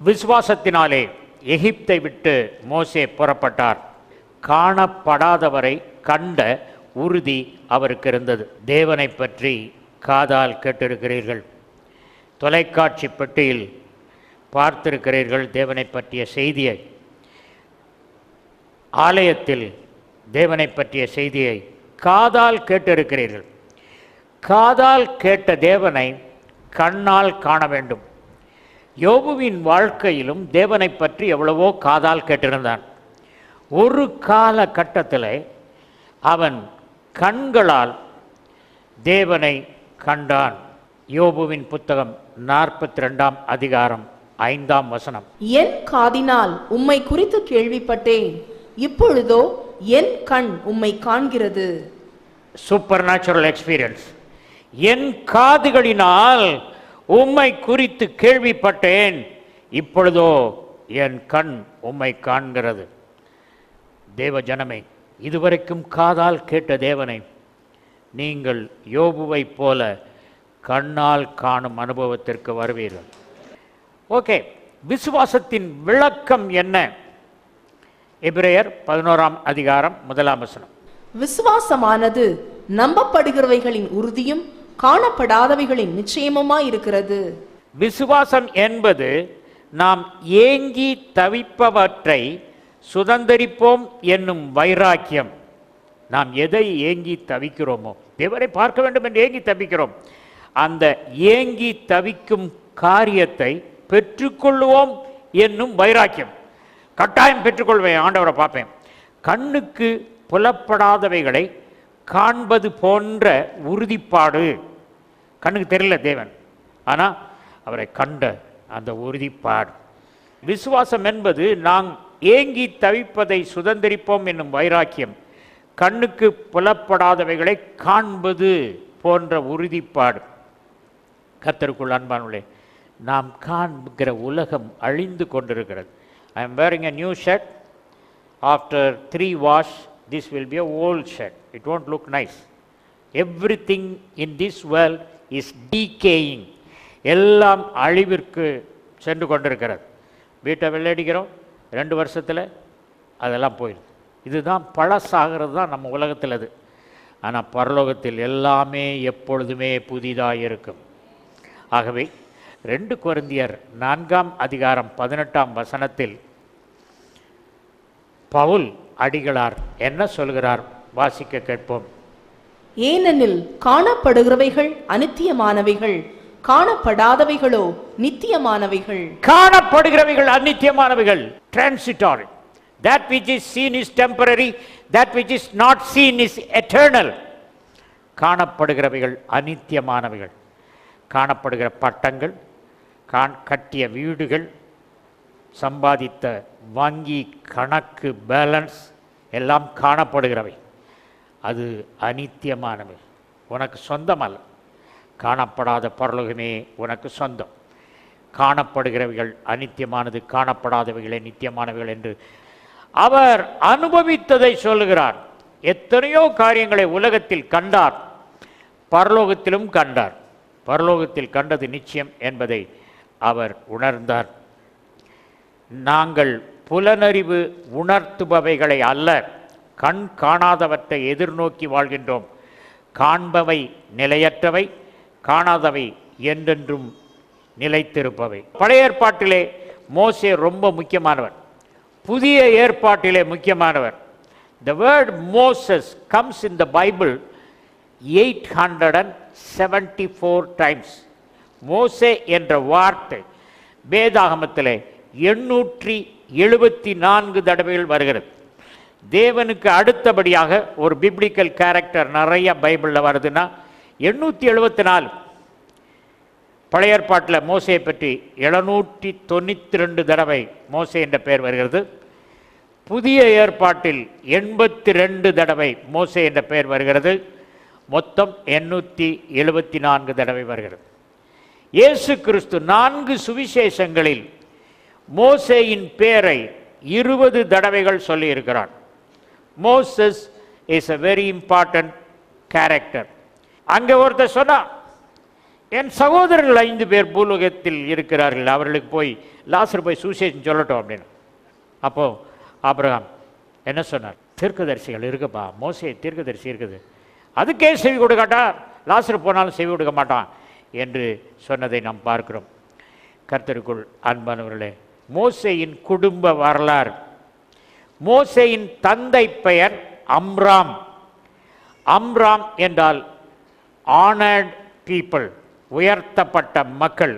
விசுவாசத்தினாலே எகிப்தை விட்டு மோசே புறப்பட்டார். காணப்படாதவரை கண்ட உறுதி அவருக்கு இருந்தது. தேவனை பற்றி காதால் கேட்டிருக்கிறீர்கள், தொலைக்காட்சி பெட்டியில் பார்த்திருக்கிறீர்கள் தேவனை பற்றிய செய்தியை, ஆலயத்தில் தேவனை பற்றிய செய்தியை காதால் கேட்டிருக்கிறீர்கள். காதால் கேட்ட தேவனை கண்ணால் காண வேண்டும். யோபுவின் வாழ்க்கையிலும் தேவனை பற்றி எவ்வளவோ காதால் கேட்டிருந்தான். ஒரு காலகட்டத்தில் அவன் கண்களால் தேவனை கண்டான். யோபுவின் புத்தகம் 42 அதிகாரம் 5 வசனம். என் காதினால் உம்மை குறித்து கேள்விப்பட்டேன், இப்பொழுதோ என் கண் உம்மை காண்கிறது. Supernatural experience. என் காதுகளினால் உம்மை குறித்து கேள்விப்பட்டேன், இப்பொழுதோ என் கண் உம்மை காண்கிறது. தேவ ஜனமே, இதுவரைக்கும் காதால் கேட்ட தேவனை நீங்கள் யோபுவை போல கண்ணால் காணும் அனுபவத்திற்கு வருவீர்கள். ஓகே, விசுவாசத்தின் விளக்கம் என்ன? எபிரேயர் 11 அதிகாரம் 1 வசனம். விசுவாசமானது நம்பப்படுகிறவைகளின் உறுதியும் காணப்படாதவைகளின் நிச்சயமுமாயிருக்கிறது. விசுவாசம் என்பது நாம் ஏங்கி தவிப்பவற்றை சுதந்தரிப்போம் என்னும் வைராக்கியம். நாம் எதை ஏங்கி தவிக்கிறோமோ, தேவரை பார்க்க வேண்டும் என்று ஏங்கி தவிக்கிறோம், அந்த ஏங்கி தவிக்கும் காரியத்தை பெற்றுக்கொள்வோம் என்னும் வைராக்கியம். கட்டாயம் பெற்றுக்கொள்வேன், ஆண்டவரை பார்ப்பேன். கண்ணுக்கு புலப்படாதவைகளை காண்பது போன்ற உறுதிப்பாடு. கண்ணுக்கு தெரியல தேவன், ஆனால் அவரை கண்ட அந்த உறுதிப்பாடு. விசுவாசம் என்பது நாம் ஏங்கி தவிப்பதை சுதந்திரிப்போம் என்னும் வைராக்கியம், கண்ணுக்கு புலப்படாதவைகளை காண்பது போன்ற உறுதிப்பாடு. கர்த்தருக்குள் அன்பானுள்ளே, நாம் காண்கிற உலகம் அழிந்து கொண்டிருக்கிறது. I am wearing a new shirt. After 3 wash, this will be a old shirt. It won't look nice. Everything in this world is decaying. எல்லாம் அழிவிற்கு சென்று கொண்டிருக்கிறது. வீட்டை வெள்ளையடிக்கிறோம், 2 வருஷத்தில் அதெல்லாம் போயிடுது. இதுதான் பழசாகிறது தான் நம்ம உலகத்தில் அது. ஆனால் பரலோகத்தில் எல்லாமே எப்பொழுதுமே புதிதாக இருக்கும். ஆகவே 2 கொரிந்தியர் 4 அதிகாரம் 18 வசனத்தில் பவுல் அடிகளார் என்ன சொல்கிறார்? வாசிக்க கேட்போம். ஏனெனில் காணப்படுகிறவைகள் அநித்தியமானவைகள், காணப்படாதவைகளோ நித்தியமானவைகள். காணப்படுகிறவைகள் அநித்தியமானவைகள், transitory. That which is seen is temporary, that which is not seen is eternal. காணப்படுகிறவைகள் அநித்தியமானவைகள். காணப்படுகிற பட்டங்கள், கட்டிய வீடுகள், சம்பாதித்த வங்கி கணக்கு பேலன்ஸ் எல்லாம் காணப்படுகிறவை. அது அநித்தியமானவை, உனக்கு சொந்தமல்ல. காணப்படாத பரலோகமே உனக்கு சொந்தம். காணப்படுகிறவைகள் அநித்தியமானது, காணப்படாதவைகளே நித்தியமானவைகள் என்று அவர் அனுபவித்ததை சொல்லுகிறார். எத்தனையோ காரியங்களை உலகத்தில் கண்டார், பரலோகத்திலும் கண்டார். பரலோகத்தில் கண்டது நிச்சயம் என்பதை அவர் உணர்ந்தார். நாங்கள் புலனறிவு உணர்த்துபவைகளை அல்ல, கண் காணாதவற்றை எதிர்நோக்கி வாழ்கின்றோம். காண்பவை நிலையற்றவை, காணாதவை என்றென்றும் நிலைத்திருப்பவை. பழைய ஏற்பாட்டிலே மோசே ரொம்ப முக்கியமானவர், புதிய ஏற்பாட்டிலே முக்கியமானவர். The word Moses comes in the Bible 874 times. மோசே என்ற வார்த்தை வேதாகமத்திலே 874 தடவைகள் வருகிறது. தேவனுக்கு அடுத்தபடியாக ஒரு பிப்ளிக்கல் கேரக்டர் நிறைய பைபிளில் வருதுன்னா 874. பழைய ஏற்பாட்டில் மோசையை பற்றி 792 தடவை மோசே என்ற பெயர் வருகிறது. புதிய ஏற்பாட்டில் 82 தடவை மோசே என்ற பெயர் வருகிறது. மொத்தம் 874 தடவை வருகிறது. இயேசு கிறிஸ்து 4 சுவிசேஷங்களில் மோசேயின் பெயரை 20 தடவைகள் சொல்லி இருக்கிறார். Moses is a very important character. அங்கே ஒருத்தர் சொன்னா, என் சகோதரர்கள் 5 பேர் பூலோகத்தில் இருக்கிறார்கள், அவர்களுக்கு போய் லாசர் போய் சுவிசேஷம் சொல்லட்டும் அப்படின்னு. அப்போது ஆபிரகாம் என்ன சொன்னார்? தீர்க்கதரிசிகள் இருக்குப்பா, மோசே தீர்க்கதரிசி இருக்குது, அதுக்கே செவி கொடுக்காட்டார், லாசர் போனாலும் செவி கொடுக்க மாட்டான் என்று சொன்னதை நாம் பார்க்கிறோம். கர்த்தருக்குள் அன்பானவர்களே, மோசேயின் குடும்ப வரலாறு. மோசேயின் தந்தை பெயர் அம்ராம். அம்ராம் என்றால் ஆனர்ட் பீப்புள், உயர்த்தப்பட்ட மக்கள்,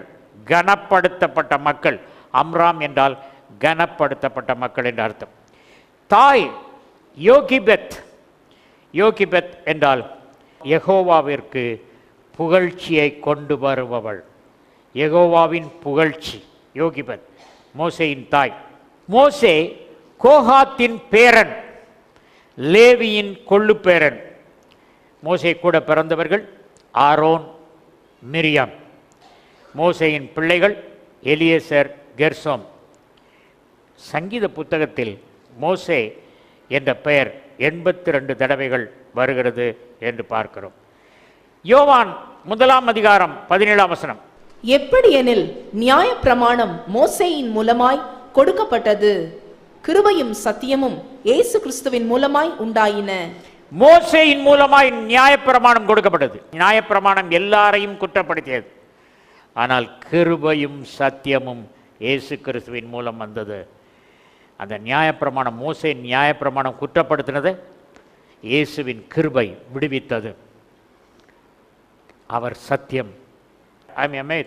கனப்படுத்தப்பட்ட மக்கள். அம்ராம் என்றால் கனப்படுத்தப்பட்ட மக்கள் என்று அர்த்தம். தாய் யோகிபெத். யோகிபெத் என்றால் யெகோவாவிற்கு புகழ்ச்சியை கொண்டு வருபவள். யெகோவாவின் புகழ்ச்சி. யோகிபெத் மோசேயின் தாய். மோசே கோகாத்தின் பேரன், லேவியின் கொள்ளு பேரன். மோசே கூட பிறந்தவர்கள் ஆரோன், மிரியாம். மோசேயின் பிள்ளைகள் எலியேசர், கெர்சோம். சங்கீத புத்தகத்தில் மோசே என்ற பெயர் 82 தடவைகள் வருகிறது என்று பார்க்கிறோம். யோவான் 1:17 எப்படியெனில் நியாயப்பிரமாணம் மோசேயின் மூலமாய் கொடுக்கப்பட்டது, கிருபையும் சத்தியமும் இயேசு கிறிஸ்துவின் மூலமாய் உண்டாயின. மோசேயின் மூலமாய் நியாயப்பிரமாணம் கொடுக்கப்பட்டது. நியாயப்பிரமாணம் எல்லாரையும் குற்றப்படுத்தியது. ஆனால் கிருபையும் சத்தியமும் இயேசு கிறிஸ்துவின் மூலம் வந்தது. அந்த நியாயப்பிரமாணம், மோசே நியாயப்பிரமாணம் குற்றப்படுத்தினது, இயேசுவின் கிருபை விடுவித்தது. அவர் சத்தியம். எம்ஏ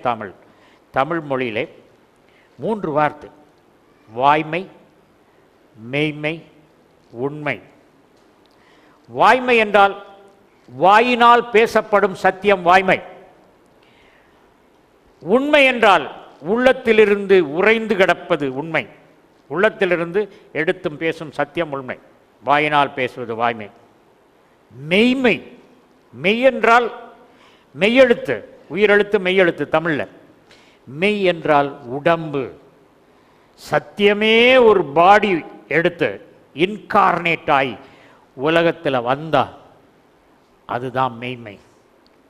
தமிழ் மொழியிலே 3 வார்த்தை: வாய்மை, மெய்மை, உண்மை. வாய்மை என்றால் வாயினால் பேசப்படும் சத்தியம் வாய்மை. உண்மை என்றால் உள்ளத்திலிருந்து உறைந்து கிடப்பது உண்மை. உள்ளத்திலிருந்து எடுத்தும் பேசும் சத்தியம் உண்மை. வாயினால் பேசுவது வாய்மை. மெய்மை. மெய் என்றால் மெய்யெழுத்து, உயிரெழுத்து, மெய்யெழுத்து தமிழில். மெய் என்றால் உடம்பு. சத்தியமே ஒரு பாடி எடுத்து இன்கார்னேட் ஆகி உலகத்தில் வந்தா அதுதான் மெய்மை.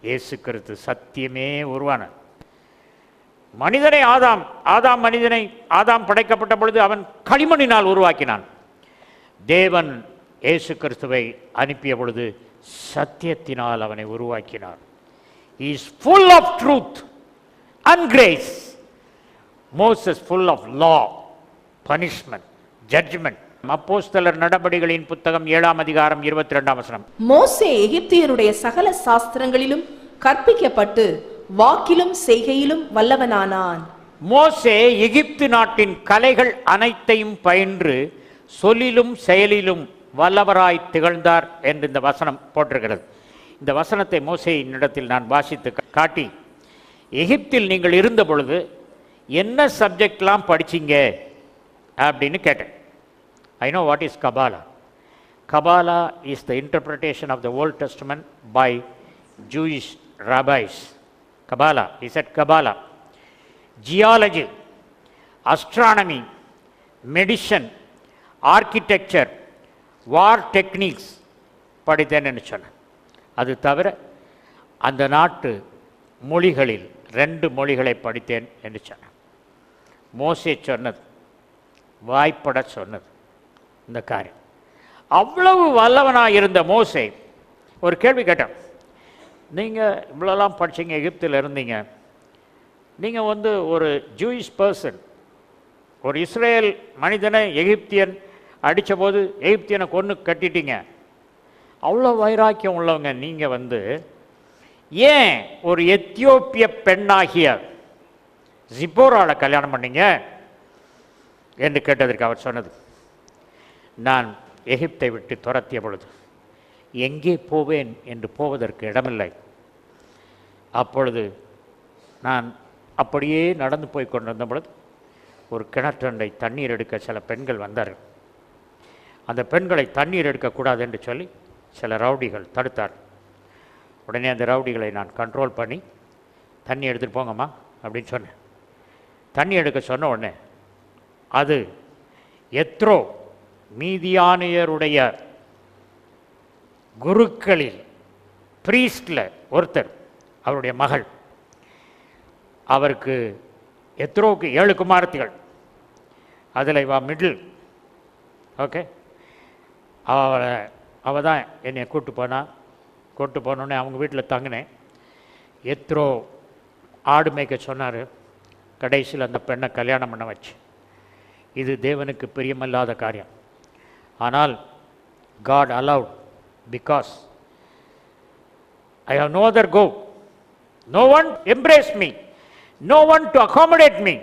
இயேசு கிறிஸ்து சத்தியமே உருவான மனிதனை ஆதாம் படைக்கப்பட்ட பொழுது அவன் களிமண்ணினால் உருவாக்கினான். தேவன் இயேசு கிறிஸ்துவை அனுப்பிய பொழுது சத்தியத்தினால் அவனை உருவாக்கினார். He is full of truth and grace. Moses full of law, punishment, judgment. அப்போஸ்தலர் நடபடிகளின் புத்தகம் 7:22. மோசே எகிப்தியருடைய சகல சாஸ்திரங்களிலும் கற்பிக்கப்பட்டு வாக்கிலும் செய்கையிலும் வல்லவனானான். மோசே எகிப்து நாட்டின் கலைகள் அனைத்தையும் பயின்று சொல்லிலும் செயலிலும் வல்லவராய் திகழ்ந்தார் என்று இந்த வசனம் போட்டிருக்கிறது. இந்த வசனத்தை மோசேயின் இடத்தில் நான் வாசித்து காட்டி, எகிப்தில் நீங்கள் இருந்த பொழுது என்ன சப்ஜெக்ட்லாம் படிச்சிங்க அப்படின்னு கேட்டேன். I know what is Kabbalah. Kabbalah is the interpretation of the Old Testament by Jewish rabbis. Kabbalah, he said Kabbalah. Geology, astronomy, medicine, architecture, war techniques படித்தேன் என்று சொன்னேன். அது தவிர அந்த நாட்டு மொழிகளில் 2 மொழிகளை படித்தேன் என்று சொன்னேன். மோசே சொன்னது, வாய்ப்பட சொன்னது இந்த காரியம். அவ்வளவு வல்லவனாக இருந்த மோசே ஒரு கேள்வி கேட்டான். நீங்கள் இவ்வளோலாம் படிச்சிங்க, எகிப்தில் இருந்தீங்க, நீங்கள் ஒரு ஜூயிஷ் பர்சன், ஒரு இஸ்ரேல் மனிதனை எகிப்தியன் அடித்த போது எகிப்தியனை கொன்று கட்டிட்டீங்க, அவ்வளோ வைராக்கியம் உள்ளவங்க நீங்கள் ஏன் ஒரு எத்தியோப்பிய பெண்ணாகிய ஜிப்போராவை கல்யாணம் பண்ணீங்க என்று கேட்டதற்கு அவர் சொன்னது, நான் எகிப்தை விட்டு துரத்திய பொழுது எங்கே போவேன் என்று போவதற்கு இடமில்லை. அப்பொழுது நான் அப்படியே நடந்து போய் கொண்டிருந்த பொழுது ஒரு கிணற்றண்டை தண்ணீர் எடுக்க சில பெண்கள் வந்தார்கள். அந்த பெண்களை தண்ணீர் எடுக்கக்கூடாது என்று சொல்லி சில ரவுடிகள் தடுத்தார். உடனே அந்த ரவுடிகளை நான் கண்ட்ரோல் பண்ணி தண்ணி எடுத்துகிட்டு போங்கம்மா அப்படின்னு சொன்னேன். தண்ணி எடுக்க சொன்ன உடனே அது எத்ரோ, மீதியானியருடைய குருக்களில் பிரீஸ்டில் ஒருத்தர், அவருடைய மகள், அவருக்கு எத்ரோவுக்கு 7 குமாரத்திகள், அதில் இவா மிடில். ஓகே, அவள் தான் என்னை கூப்பிட்டு போனோடனே அவங்க வீட்டில் தங்கினேன். எத்ரோ ஆடு மேய்க்க சொன்னார். கடைசியில் அந்த பெண்ணை கல்யாணம் பண்ண வச்சு. இது தேவனுக்கு பிரியமில்லாத காரியம். ஆனால் God allowed, because I have no other go. No one embraced me. No one to accommodate me.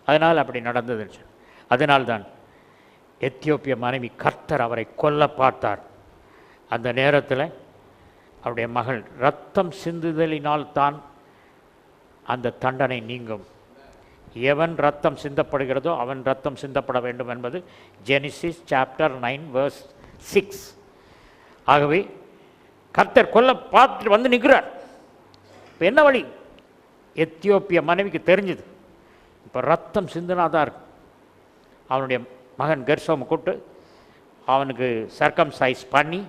அதனால் அப்படி நடந்தது. அதனால்தான் எத்தியோப்பிய மனைவி கர்த்தர் அவரை கொல்ல பார்த்தார். அந்த நேரத்தில் அவருடைய மகள் இரத்தம் சிந்துதலினால் தான் அந்த தண்டனை நீங்கும். எவன் ரத்தம் சிந்தப்படுகிறதோ அவன் ரத்தம் சிந்தப்பட வேண்டும் என்பது ஜெனிசிஸ் சாப்டர் 9 verse 6. ஆகவே கர்த்தர் கொல்ல பார்த்துட்டு வந்து நிற்கிறார். இப்போ என்ன வழி? எத்தியோப்பிய மனைவிக்கு தெரிஞ்சுது, இப்போ ரத்தம் சிந்தனாதான் இருக்கு. அவனுடைய மகன் கெர்சோமை கூப்பிட்டு அவனுக்கு சர்க்கம்சைஸ் பண்ணி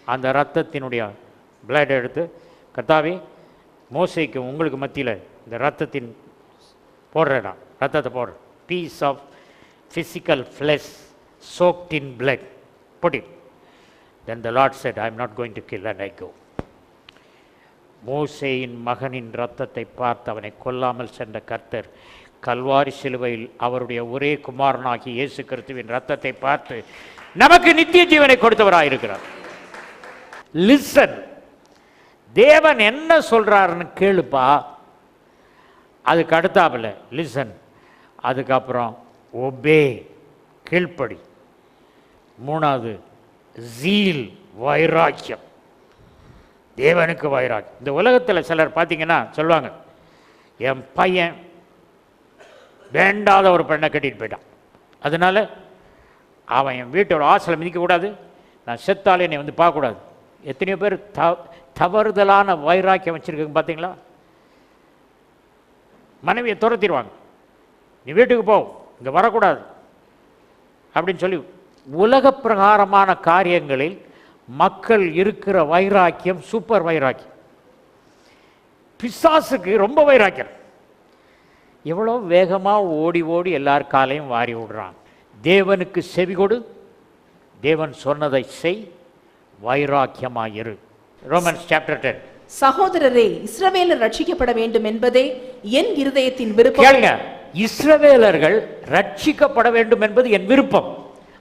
அந்த ரத்தத்தினுடைய பிளட் எடுத்து, கர்த்தாவே மோசேக்கு உங்களுக்கு மத்தியில் இந்த ரத்தத்தின் போடுறேன், நான் ரத்தத்தை போடுறேன், piece of physical flesh soaked in blood, put it. Then the Lord said, I am not going to kill, and I go. மோசேயின் மகனின் ரத்தத்தை பார்த்து அவனை கொல்லாமல் சென்ற கர்த்தர் கல்வாரி சிலுவையில் அவருடைய ஒரே குமாரனாகி இயேசு கிறிஸ்துவின் ரத்தத்தை பார்த்து நமக்கு நித்திய ஜீவனை கொடுத்தவராயிருக்கிறார். லிசன், தேவன் என்ன சொல்றாருன்னு கேளுப்பா. அதுக்கு அடுத்தாப்புல லிசன், அதுக்கப்புறம் ஒபே, கீழ்ப்படி. மூணாவது ஜீல், வைராக்கியம், தேவனுக்கு வைராக்கியம். இந்த உலகத்தில் சிலர் பார்த்தீங்கன்னா சொல்லுவாங்க, என் பையன் வேண்டாத ஒரு பெண்ணை கட்டிட்டு போயிட்டான், அதனால அவன் என் வீட்டோட ஆசலை மிதிக்கக்கூடாது, நான் செத்தாலே என்னை வந்து பார்க்கக்கூடாது. எத்தனையோ பேர் தவறுதலான வைராக்கியம் வச்சுருக்காங்க பார்த்தீங்களா? மனைவியை துரத்திடுவாங்க, நீ வீட்டுக்கு போ, இங்கே வரக்கூடாது அப்படின்னு சொல்லி. உலக பிரகாரமான காரியங்களில் மக்கள் இருக்கிற வைராக்கியம் சூப்பர் வைராக்கியம். பிசாசுக்கு ரொம்ப வைராக்கியம். எவ்வளோ வேகமாக ஓடி ஓடி எல்லார் காலையும் வாரி விடுறான். தேவனுக்கு செவி கொடு, தேவன் சொன்னதை செய், வைராக்கியமாயிரு. Romans chapter 10. சகோதரரே, இஸ்ரவேலர் ரட்சிக்கப்பட வேண்டும் என்பதே என் இருதயத்தின் விருப்பம். கேளுங்க, இஸ்ரவேலர்கள் ரட்சிக்கப்பட வேண்டும் என்பது என் விருப்பம்.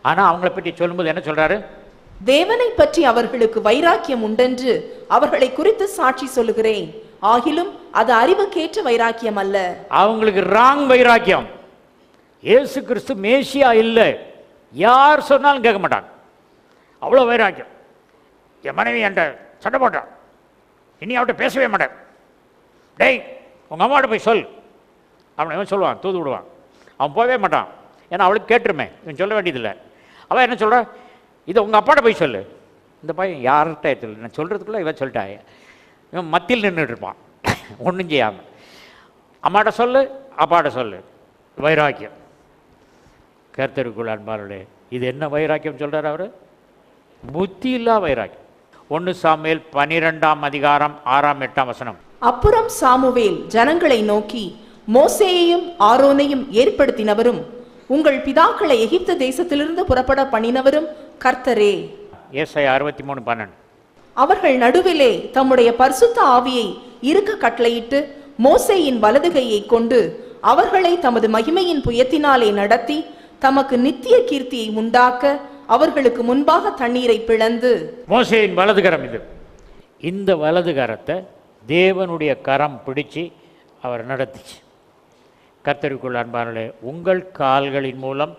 ஆனா அவங்களை பற்றி சொல்லும்போது என்ன சொல்றாரு? தேவனை பற்றி அவர்களுக்கு வைராக்கியம் உண்டென்று அவர்களை குறித்து சாட்சி சொல்லுகிறேன், ஆகிலும் அது அறிவுக்கேற்ற வைராக்கியம் அல்ல. அவங்களுக்கு ராங் வைராக்கியம். இயேசு கிறிஸ்து மேசியா இல்லை, யார் சொன்னாலும் கேட்க மாட்டாங்க. அவ்வளோ வைராக்கியம். என் மனைவி என்கிட்ட சண்டை போட்டான், இனி அவட்ட பேசவே மாட்டேன். டேய், உங்கள் அம்மாட்ட போய் சொல் அவனை இவன் சொல்லுவான், தூது விடுவான். அவன் போகவே மாட்டான், ஏன்னா அவளுக்கு கேட்டுருமே, இவன் சொல்ல வேண்டியதில்லை. அவன் என்ன சொல்கிறான், இதை உங்கள் அப்பாட்ட போய் சொல்லு. இந்த பையன் யார்கிட்ட எடுத்துல நான் சொல்கிறதுக்குள்ளே இவன் சொல்லிட்டாங்க. இவன் மத்தியில் நின்றுட்டு இருப்பான் ஒன்றும் செய்யாமல். அம்மாட்ட சொல்லு, அப்பாட்ட சொல்லு. வைராக்கியம். கர்த்தருக்குள் அன்பார்களே, இது என்ன வைராக்கியம் சொல்கிறார் அவர்? புத்தி இல்லா வைராக்கியம். 1 சாமுவேல் 12ஆம் அதிகாரம் 6ஆம் 8ஆம் வசனம். அப்புறம் சாமுவேல் ஜனங்களை நோக்கி, மோசேயையும் ஆரோனையும் ஏற்படுத்தினவரும் உங்கள் பிதாக்களை எகிப்து தேசத்திலிருந்து புறப்பட பண்ணினவரும் கர்த்தரே. ஏசாயா 63:12. அவர்கள் நடுவிலே தம்முடைய பரிசுத்த ஆவியை இருக்க கட்டளையிட்டு மோசேயின் வலது கையை கொண்டு அவர்களை தமது மகிமையின் புயத்தினாலே நடத்தி தமக்கு நித்திய கீர்த்தியை உண்டாக்க அவர்களுக்கு முன்பாக தண்ணீரை பிளந்து. மோசேயின் வலதுகரம் இது. இந்த வலதுகரத்தை தேவனுடைய கரம் பிடிச்சு அவர் நடத்திச்சு. கர்த்தருக்குள் அன்பார்களே, உங்கள் கால்களின் மூலம்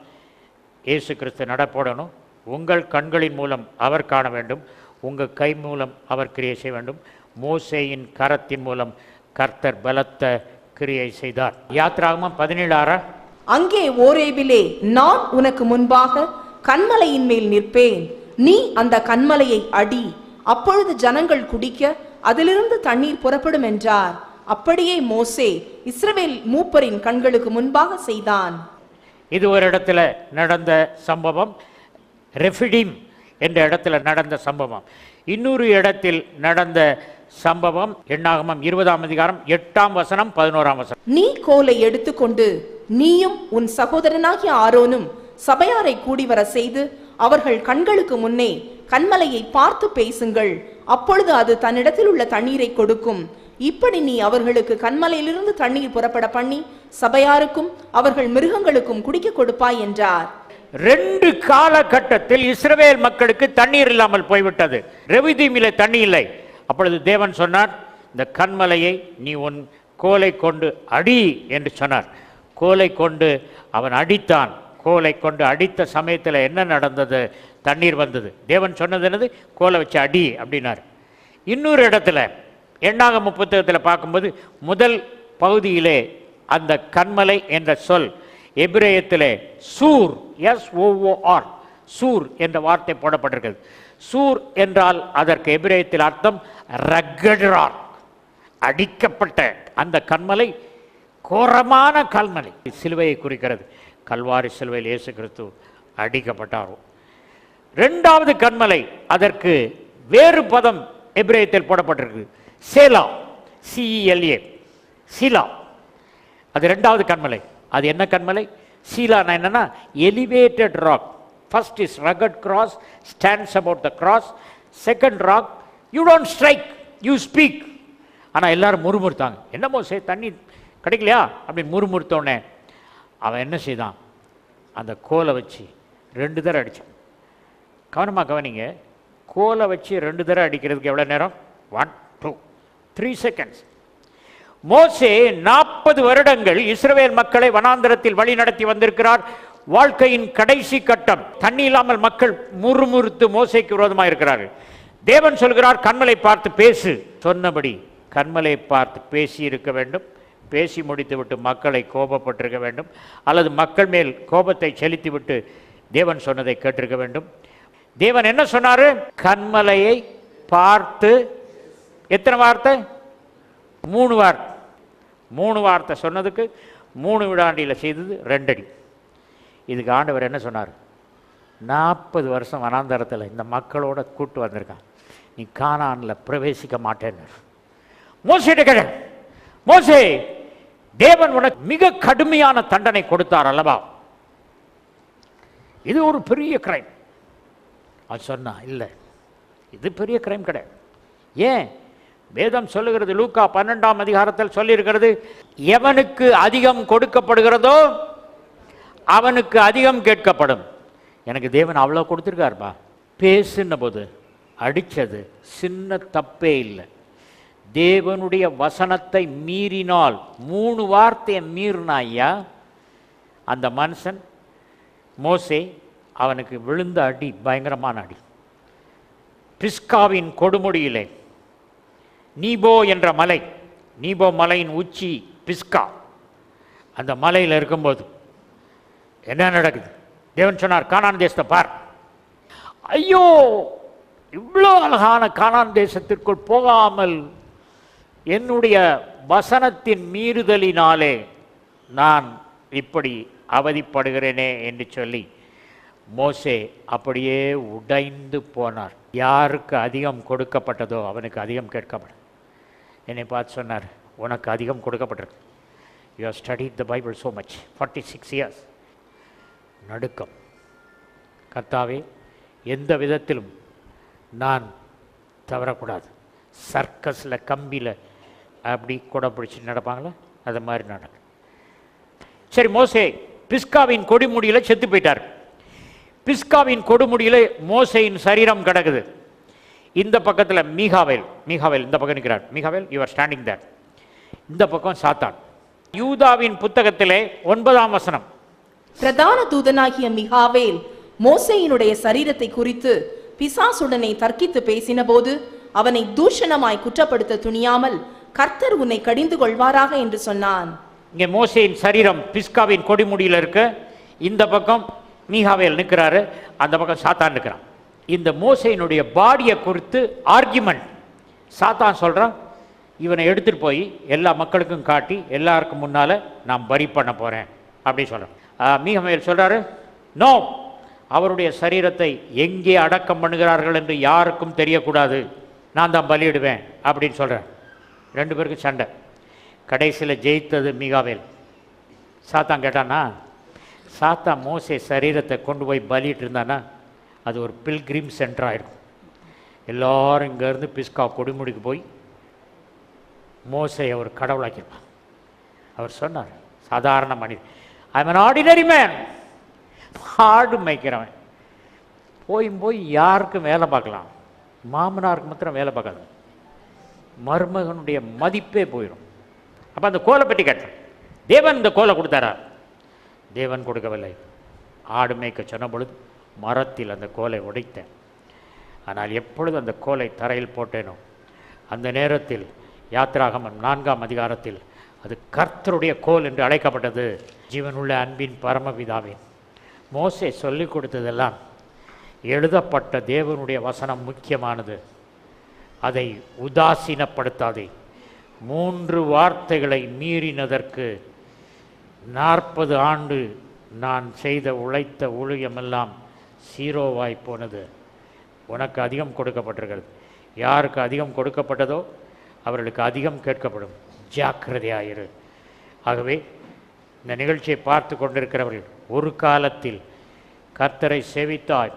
இயேசு கிறிஸ்து நடப்படணும், உங்கள் கண்களின் மூலம் அவர் காண வேண்டும், உங்கள் கை மூலம் அவர் கிரியை செய்ய வேண்டும். மோசேயின் கரத்தின் மூலம் கர்த்தர் பலத்த கிரியை செய்தார். யாத்ராகமம் 17:6. அங்கே ஓரேபிலே நான் உனக்கு முன்பாக கன்மலையின் மேல் நிற்பேன், நீ அந்த கன்மலையை அடி, அப்பொழுது ஜனங்கள் குடிக்க அதிலிருந்து தண்ணீர் புறப்படும் என்றார். அப்படியே மோசே இஸ்ரவேல் மூப்பரின் கண்களுக்கு முன்பாக செய்தான். இது ஒரு இடத்துல நடந்த சம்பவம், ரெஃபிடிம் என்ற இடத்துல நடந்த சம்பவம். இன்னொரு இடத்தில் நடந்த சம்பவம் எண்ணாகமம் 20ஆம் அதிகாரம் 8ஆம் வசனம் 11ஆம் வசனம். நீ கோலை எடுத்துக்கொண்டு நீயும் உன் சகோதரனாகிய ஆரோனும் சபையாரை கூடி வர செய்து அவர்கள் கண்களுக்கு முன்னே கன்மலையை பார்த்து பேசுங்கள். அப்பொழுது அது தன்னிடத்தில் உள்ள தண்ணீரை கொடுக்கும். இப்படி நீ அவர்களுக்கு கன்மலையிலிருந்து தண்ணீர் புறப்பட பண்ணி சபையாருக்கும் அவர்கள் மிருகங்களுக்கும் குடிக்க கொடுப்பாய் என்றார். 2 காலகட்டத்தில் இஸ்ரவேல் மக்களுக்கு தண்ணீர் இல்லாமல் போய்விட்டது. ரெவிதீமிலே தண்ணி இல்லை. அப்பொழுது தேவன் சொன்னார், இந்த கன்மலையை நீ உன் கோலை கொண்டு அடி என்று சொன்னார். கோலை கொண்டு அவன் அடித்தான். கோலை கொண்டு அடித்த சமயத்தில் என்ன நடந்தது? தண்ணீர் வந்தது. தேவன் சொன்னது என்னது? கோலை வச்சு அடி அப்படின்னார். இன்னொரு இடத்துல எண்ணாகம புத்தகத்தில் பார்க்கும்போது முதல் பகுதியிலே அந்த கன்மலை என்ற சொல் எபிரேயத்திலே சூர், SOOR, சூர் என்ற வார்த்தை போடப்பட்டிருக்கிறது. சூர் என்றால் அதற்கு எபிரேயத்தில் அர்த்தம் ரக்கட் ராக், அடிக்கப்பட்ட அந்த கன்மலை, கோரமான கல்மலை. சிலுவையை குறிக்கிறது. கல்வாரி சிலுவையில் இயேசு கிறிஸ்து அடிக்கப்பட்டாரோ. 2வது கன்மலை, அதற்கு வேறு பதம் எபிரேயத்தில் போடப்பட்டிருக்கு, சேலா, CELA, சீலா. அது 2வது கன்மலை. அது என்ன கன்மலை? சீலானா என்னன்னா elevated rock. First is rugged cross, stands about the cross. Second rock, you don't strike, you speak. ஆனால் எல்லாரும் முறுமுறுத்தாங்க. என்ன மோசே தண்ணி கிடைக்கலையா அப்படின்னு முறுமுறுத்தோடனே அவன் என்ன செய்தான்? அந்த கோலை வச்சு 2 தடவை அடித்தான். கவனமாக கவனிங்க, கோலை வச்சு 2 தடவை அடிக்கிறதுக்கு எவ்வளோ நேரம்? 1, 2, 3 seconds. மோசே 40 வருடங்கள் இஸ்ரவேல் மக்களை வனாந்தரத்தில் வழி நடத்தி வந்திருக்கிறார். வாழ்க்கையின் கடைசி கட்டம். தண்ணி இல்லாமல் மக்கள் முறுமுறுத்து மோசேக்கு விரோதமாக இருக்கிறார்கள். தேவன் சொல்கிறார், கன்மலை பார்த்து பேசு. சொன்னபடி கன்மலை பார்த்து பேசி இருக்க வேண்டும். பேசி முடித்துவிட்டு மக்களை கோபப்பட்டிருக்க வேண்டும், அல்லது மக்கள் மேல் கோபத்தை செலுத்திவிட்டு தேவன் சொன்னதை கேட்டிருக்க வேண்டும். தேவன் என்ன சொன்னாரு? கன்மலையை பார்த்து எத்தனை வார்த்தை? 3 வார்த்தை. 3 வார்த்தை சொன்னதுக்கு 3 விடாண்டியில் செய்தது 2 அடி. இதுக்கு ஆண்டவர் என்ன சொன்னார்? 40 வருஷம் வனாந்தரத்தில் இந்த மக்களோட கூட்டு வந்திருக்கான், நீ கானானில் பிரவேசிக்க மாட்டேன்னு மோசேட்ட கேட்ட. மோசே, தேவன் உனக்கு மிக கடுமையான தண்டனை கொடுத்தார் அல்லவா? இது ஒரு பெரிய கிரைம். அது சொன்னா இல்லை, இது பெரிய கிரைம் கிடையாது. ஏன்? வேதம் சொல்லுகிறது, லூக்கா 12ஆம் அதிகாரத்தில் சொல்லியிருக்கிறது, எவனுக்கு அதிகம் கொடுக்கப்படுகிறதோ அவனுக்கு அதிகம் கேட்கப்படும். எனக்கு தேவன் அவ்வளோ கொடுத்துருக்காருப்பா. பேசுன போது அடித்தது சின்ன தப்பே இல்லை. தேவனுடைய வசனத்தை மீறினால், 3 வார்த்தையை மீறினா ஐயா அந்த மனுஷன் மோசே, அவனுக்கு விழுந்த அடி பயங்கரமான அடி. பிஸ்காவின் கொடுமுடியிலே நீபோ என்ற மலை, நீபோ மலையின் உச்சி பிஸ்கா, அந்த மலையில் இருக்கும்போது என்ன நடக்குது? தேவன் சொன்னார், கானான் தேசத்தை பார். ஐயோ, இவ்வளோ அழகான கானான் தேசத்திற்குள் போகாமல் என்னுடைய வசனத்தின் மீறுதலினாலே நான் இப்படி அவதிப்படுகிறேனே என்று சொல்லி மோசே அப்படியே உடைந்து போனார். யாருக்கு அதிகம் கொடுக்கப்பட்டதோ அவனுக்கு அதிகம் கேட்கப்படும். என்னை பார்த்து சொன்னார், உனக்கு அதிகம் கொடுக்கப்பட்டிருக்கு. You have studied the Bible so much, 46 years. நடுக்கம். கர்த்தாவே, எந்த விதத்திலும் நான் தவறக்கூடாது. சர்க்கஸில் கம்பியில் அப்படி கூட பிடிச்சி நடப்பாங்களே, அது மாதிரி நடக்கு. சரி, மோசே பிஸ்காவின் கொடிமுடியில் செத்து போயிட்டார். பிஸ்காவின் கொடுமுடியில் மோசையின் சரீரம் கிடக்குது. இந்த பக்கத்தில் மீகாவேல் இந்த பக்கம் நிற்கிறார். மீகாவேல், யூ ஆர் ஸ்டாண்டிங் தேர். இந்த பக்கம் சாத்தான். யூதாவின் புத்தகத்திலே 9ஆம் வசனம், பிரதான தூதனாகிய மிகாவேல் மோசேயினுடைய சரீரத்தை குறித்து பிசாசுடனே தர்க்கித்து பேசின போது அவனை தூஷணமாய் குற்றப்படுத்த துணியாமல், கர்த்தர் உன்னை கடிந்து கொள்வாராக என்று சொன்னான். இங்கே மோசேயின் சரீரம் பிஸ்காவின் கொடிமுடியில் இருக்கு. இந்த பக்கம் மீகாவேல் நிற்கிறாரு, அந்த பக்கம் சாத்தான் நிற்கிறான். இந்த மோசேயினுடைய பாடியை குறித்து ஆர்கியூமெண்ட். சாத்தான் சொல்கிறான், இவனை எடுத்துகிட்டு போய் எல்லா மக்களுக்கும் காட்டி எல்லாருக்கும் முன்னால் நான் பரி பண்ண போகிறேன் அப்படி சொல்கிறேன். மீகாவேல் சொல்கிறாரு, நோ, அவருடைய சரீரத்தை எங்கே அடக்கம் பண்ணுகிறார்கள் என்று யாருக்கும் தெரியக்கூடாது. நான் தான் பலியிடுவேன் அப்படின்னு சொல்கிறேன். 2 பேருக்கும் சண்டை. கடைசியில் ஜெயித்தது மீகாவேல். சாத்தான் கேட்டானா, சாத்தான் மோசே சரீரத்தை கொண்டு போய் பலிட்டு இருந்தானா அது ஒரு பில்கிரிம் சென்டர் ஆகிருக்கும். எல்லோரும் இங்கேருந்து பிஸ்கா கொடிமுடிக்கு போய் மோசையை ஒரு கடவுளாக்கியிருப்பான். அவர் சொன்னார், சாதாரண மனிதன், I am an ordinary man, ஆடு மேய்க்கிறவன், போய் யாருக்கும் வேலை பார்க்கலாம், மாமனாருக்கு மாத்திரம் வேலை பார்க்காது, மருமகனுடைய மதிப்பே போயிடும். அப்போ அந்த கோலை பற்றி கேட்டேன், தேவன் இந்த கோலை கொடுத்தாரா? தேவன் கொடுக்கவில்லை. ஆடு மேய்க்க சொன்ன பொழுது மரத்தில் அந்த கோலை உடைத்தேன். ஆனால் எப்பொழுது அந்த கோலை தரையில் போட்டேனோ அந்த நேரத்தில் யாத்திராகமம் 4ஆம் அதிகாரத்தில் அது கர்த்தருடைய கோல் என்று அழைக்கப்பட்டது. ஜீவனுள்ள அன்பின் பரமபிதாவே, மோசே சொல்லிக் கொடுத்ததெல்லாம் எழுதப்பட்ட தேவனுடைய வசனம் முக்கியமானது. அதை உதாசீனப்படுத்தாதே. 3 வார்த்தைகளை மீறினதற்கு 40 ஆண்டு நான் செய்த உழைத்த ஊழியமெல்லாம் சீரோவாய் போனது. உனக்கு அதிகம் கொடுக்கப்பட்டிருக்கிறது. யாருக்கு அதிகம் கொடுக்கப்பட்டதோ அவர்களுக்கு அதிகம் கேட்கப்படும். ஜாக்கிரதையாயிரு. ஆகவே இந்த நிகழ்ச்சியை பார்த்து கொண்டிருக்கிறவர்கள், ஒரு காலத்தில் கர்த்தரை சேவித்தாய்,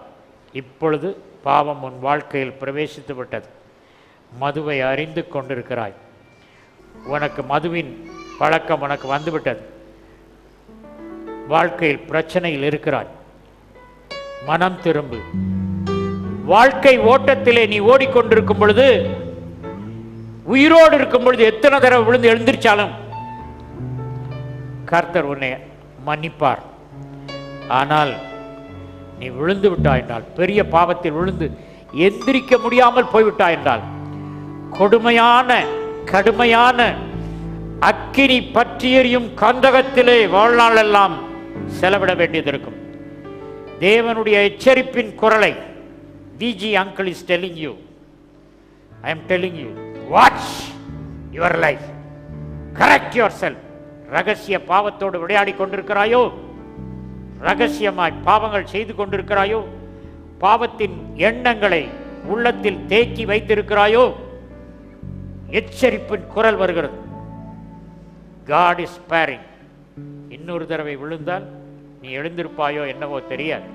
இப்பொழுது பாவம் உன் வாழ்க்கையில் பிரவேசித்து விட்டது, மதுவை அறிந்து கொண்டிருக்கிறாய், உனக்கு மதுவின் பழக்கம் உனக்கு வந்துவிட்டது, வாழ்க்கையில் பிரச்சனையில் இருக்கிறாய், மனம் திரும்பு. வாழ்க்கை ஓட்டத்திலே நீ ஓடிக்கொண்டிருக்கும் பொழுது, உயிரோடு இருக்கும் பொழுது எத்தனை தடவை விழுந்து எழுந்திருச்சாலும் கர்த்தர் உன்னை மன்னிப்பார். ஆனால் நீ விழுந்து விட்டாய் என்றால், பெரிய பாவத்தில் விழுந்து எந்திரிக்க முடியாமல் போய்விட்டாய் என்றால், கொடுமையான கடுமையான அக்கினி பற்றி எரியும் கந்தகத்திலே வாழ்நாள் எல்லாம் செலவிட வேண்டியது இருக்கும். தேவனுடைய எச்சரிப்பின் குரலை DG uncle is telling you, I am telling you, watch your life, correct yourself. ரகசிய பாவத்தோடு விளையாடி கொண்டிருக்கிறாயோ, ரகசியமாய் பாவங்கள் செய்து கொண்டிருக்கிறாயோ, பாவத்தின் எண்ணங்களை உள்ளத்தில் தேக்கி வைத்திருக்கிறாயோ, எச்சரிப்பின் குரல் வருகிறது. God is sparing. இன்னொரு தடவை விழுந்தால் நீ எழுந்திருப்பாயோ என்னவோ தெரியாது.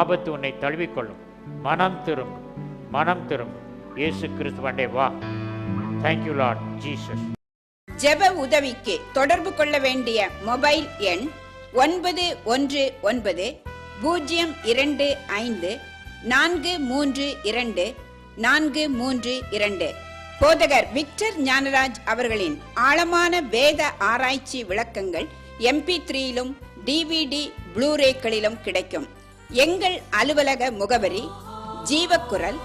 ஆபத்து உன்னை தழுவிக்கொள்ளும். மனம் திரும்பு, மனம் திரும்பு. இயேசு கிறிஸ்துவண்டே வா. Thank you Lord Jesus. ஜெப உதவிக்கு தொடர்பு கொள்ள வேண்டிய மொபைல் எண் 919-025-432-432. போதகர் விக்டர் ஞானராஜ் அவர்களின் ஆழமான வேத ஆராய்ச்சி விளக்கங்கள் MP3யிலும் DVD ப்ளூரேக்களிலும் கிடைக்கும். எங்கள் அலுவலக முகவரி ஜீவக்குரல்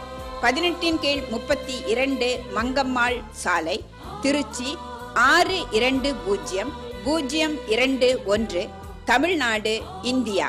18/32 மங்கம்மாள் சாலை, திருச்சி 620021, தமிழ்நாடு, இந்தியா.